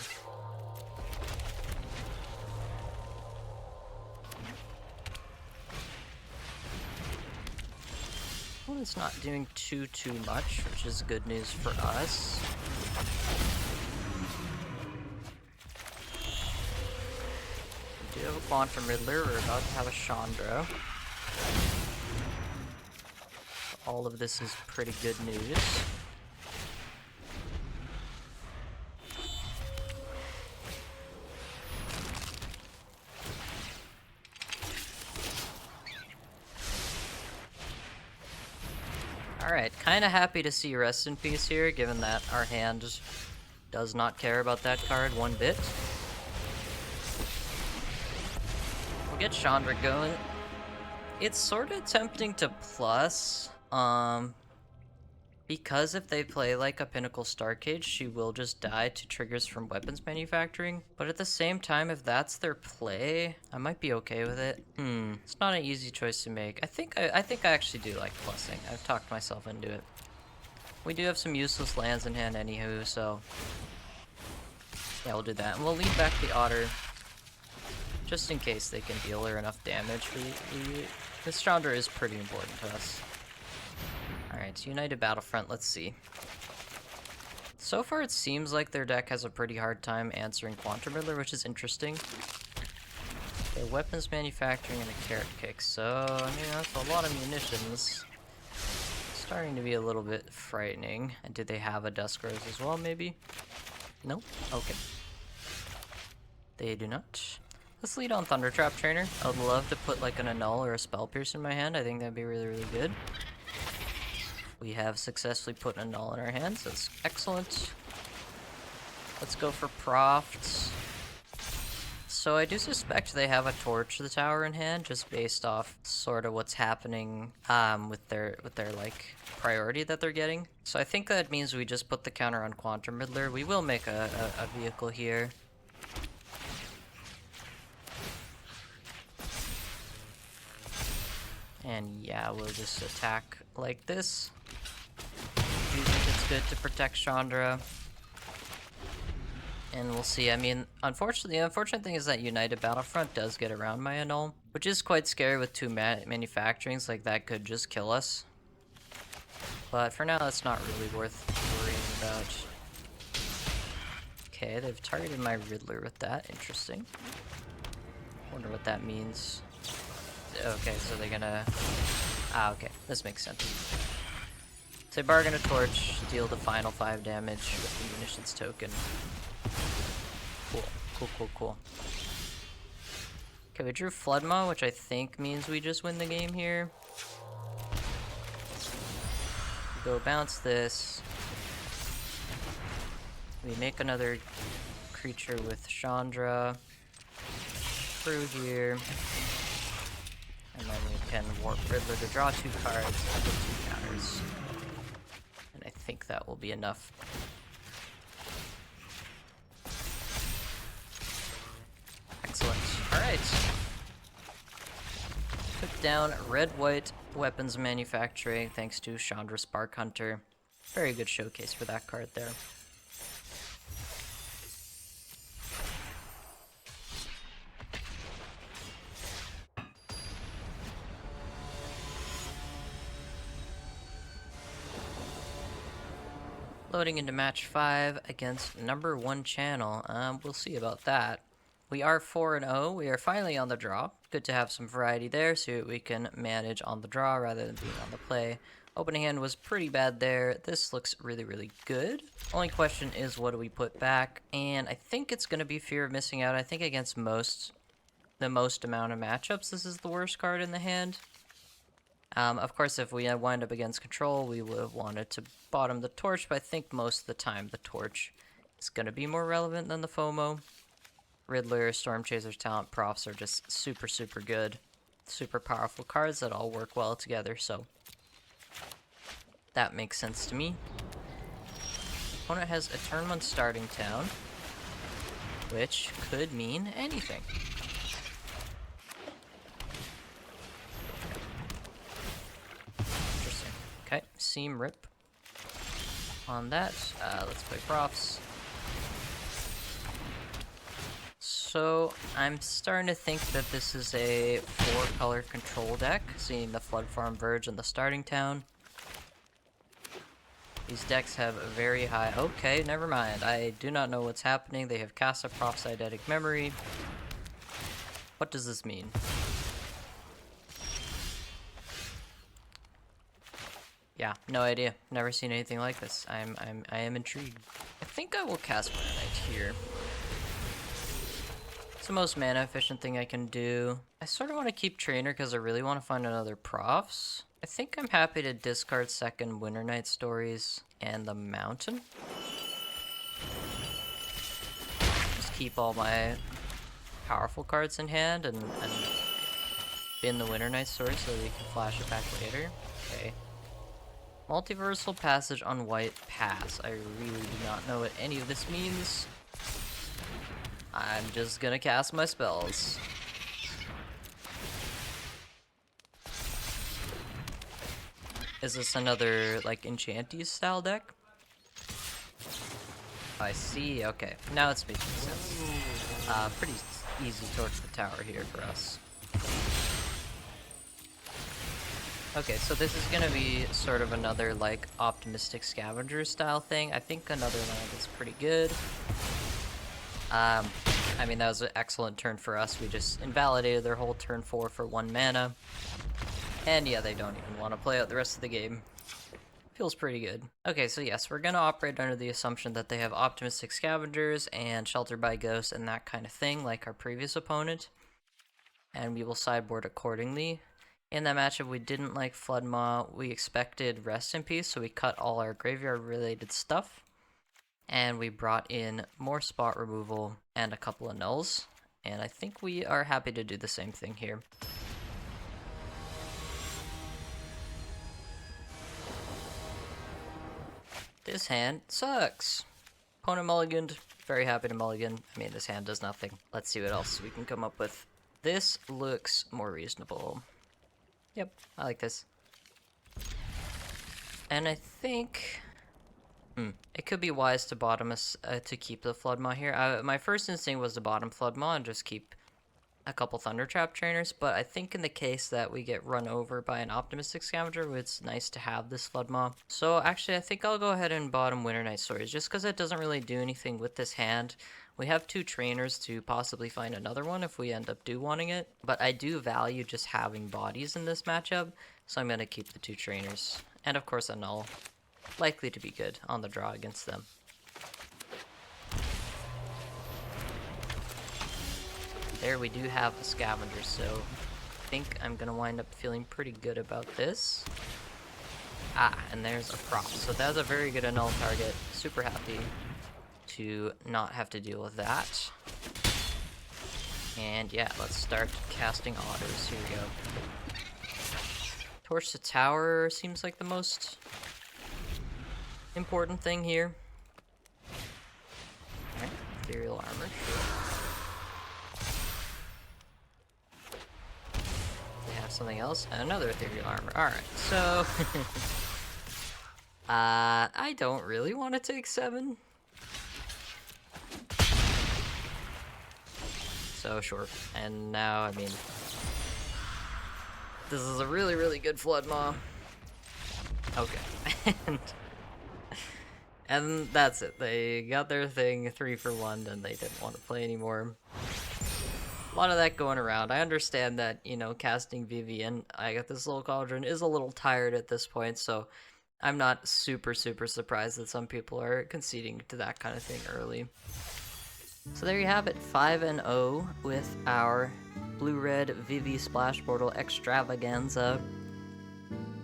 Well, it's not doing too much, which is good news for us. We do have a Quantum Riddler, we're about to have a Chandra. All of this is pretty good news. Alright, kinda happy to see Rest in Peace here, given that our hand does not care about that card one bit. We'll get Chandra going. It's sorta tempting to plus, because if they play like a Pinnacle Starcade, she will just die to triggers from weapons manufacturing. But at the same time, if that's their play, I might be okay with it. It's not an easy choice to make. I think I actually do like plussing. I've talked myself into it. We do have some useless lands in hand anywho, so yeah, we'll do that. And we'll lead back the Otter, just in case they can deal her enough damage. This Chandra is pretty important to us. Alright, United Battlefront, let's see. So far it seems like their deck has a pretty hard time answering Quantum Riddler, which is interesting. Okay, weapons manufacturing and a carrot kick, so I mean that's a lot of munitions. Starting to be a little bit frightening. And do they have a Dusk Rose as well, maybe? Nope. Okay. They do not. Let's lead on Thunder Trap Trainer. I would love to put like an Annul or a Spell Pierce in my hand. I think that'd be really, really good. We have successfully put an Annul in our hands. That's excellent. Let's go for Profts. So I do suspect they have a Torch the Tower in hand, just based off sort of what's happening with their like priority that they're getting. So I think that means we just put the counter on Quantum Riddler. We will make a vehicle here. And yeah, we'll just attack like this. Do you think it's good to protect Chandra? And we'll see. I mean, unfortunately, the unfortunate thing is that United Battlefront does get around my Annul, which is quite scary with two manufacturings. Like, that could just kill us. But for now, that's not really worth worrying about. Okay, they've targeted my Riddler with that. Interesting. Wonder what that means. Okay, so they're gonna... okay. This makes sense. So they bargain a Torch, deal the final 5 damage with the munitions token. Cool. Okay, we drew Floodmaw, which I think means we just win the game here. Go bounce this. We make another creature with Chandra through here. And then we can Warp Riddler to draw 2 cards and put 2 counters. And I think that will be enough. down red-white weapons manufacturing thanks to Chandra Spark Hunter. Very good showcase for that card there. Loading into match 5 against number 1 channel. We'll see about that. We are 4-0. We are finally on the draw. Good to have some variety there, see what we can manage on the draw rather than being on the play. Opening hand was pretty bad there. This looks really, really good. Only question is, what do we put back? And I think it's going to be Fear of Missing Out. I think against the most amount of matchups, this is the worst card in the hand. Of course, if we wind up against Control, we would have wanted to bottom the Torch, but I think most of the time the Torch is going to be more relevant than the FOMO. Riddler, Storm Chaser's Talent, Profs are just super, super good. Super powerful cards that all work well together, so that makes sense to me. Opponent has a turn 1 starting town, which could mean anything. Interesting. Okay, Seam Rip on that. Let's play Profs. So, I'm starting to think that this is a 4-color control deck, seeing the Flood Farm Verge and the starting town. These decks have a very high... Okay, never mind. I do not know what's happening. They have Casa Prof's Eidetic Memory. What does this mean? Yeah, no idea. Never seen anything like this. I am intrigued. I think I will cast Winter Knight here. It's the most mana efficient thing I can do. I sort of want to keep Trainer because I really want to find another Profs. I think I'm happy to discard second Winter Knight Stories and the Mountain. Just keep all my powerful cards in hand and bin the Winter Knight Story so we can flash it back later. Okay. Multiversal Passage on white pass. I really do not know what any of this means. I'm just gonna cast my spells. Is this another, like, Enchanties style deck? I see, okay. Now it's making sense. Pretty easy torch the tower here for us. Okay, so this is gonna be sort of another, like, Optimistic Scavenger style thing. I think another land is pretty good. I mean, that was an excellent turn for us. We just invalidated their whole turn 4 for 1 mana. And yeah, they don't even want to play out the rest of the game. Feels pretty good. Okay, so yes, we're gonna operate under the assumption that they have Optimistic Scavengers and Shelter by Ghost and that kind of thing, like our previous opponent. And we will sideboard accordingly. In that matchup, we didn't like Floodmaw. We expected Rest in Peace, so we cut all our graveyard-related stuff. And we brought in more spot removal and a couple of nulls. And I think we are happy to do the same thing here. This hand sucks. Opponent mulliganed. Very happy to mulligan. I mean, this hand does nothing. Let's see what else we can come up with. This looks more reasonable. Yep, I like this. And I think... it could be wise to bottom us to keep the Floodmaw here. My first instinct was to bottom Floodmaw and just keep a couple Thundertrap Trainers, but I think in the case that we get run over by an Optimistic Scavenger, it's nice to have this Floodmaw. So actually, I think I'll go ahead and bottom Winter Knight Stories, just because it doesn't really do anything with this hand. We have 2 trainers to possibly find another one if we end up wanting it, but I do value just having bodies in this matchup, so I'm going to keep the 2 trainers. And of course a null. Likely to be good on the draw against them. There we do have a Scavenger, so I think I'm gonna wind up feeling pretty good about this. And there's a Prop. So that's a very good null target. Super happy to not have to deal with that. And yeah, let's start casting autos. Here we go. Torch the tower seems like the most important thing here. Alright, Ethereal Armor, sure. They have something else. Another ethereal armor. Alright, so... I don't really want to take 7. So, sure. And now, I mean... This is a really, really good Flood Maw. Okay. And that's it. They got their thing 3 for 1, and they didn't want to play anymore. A lot of that going around. I understand that, you know, casting Vivian, I got this little cauldron, is a little tired at this point, so I'm not super surprised that some people are conceding to that kind of thing early. So there you have it, 5-0 with our blue-red Vivi Splash Portal extravaganza.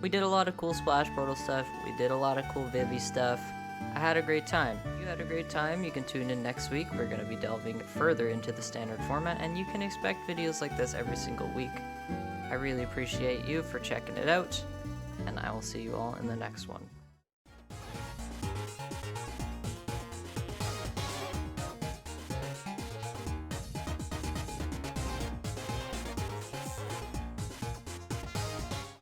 We did a lot of cool Splash Portal stuff, we did a lot of cool Vivi stuff. I had a great time. If you had a great time, you can tune in next week. We're going to be delving further into the standard format, and you can expect videos like this every single week. I really appreciate you for checking it out, and I will see you all in the next one.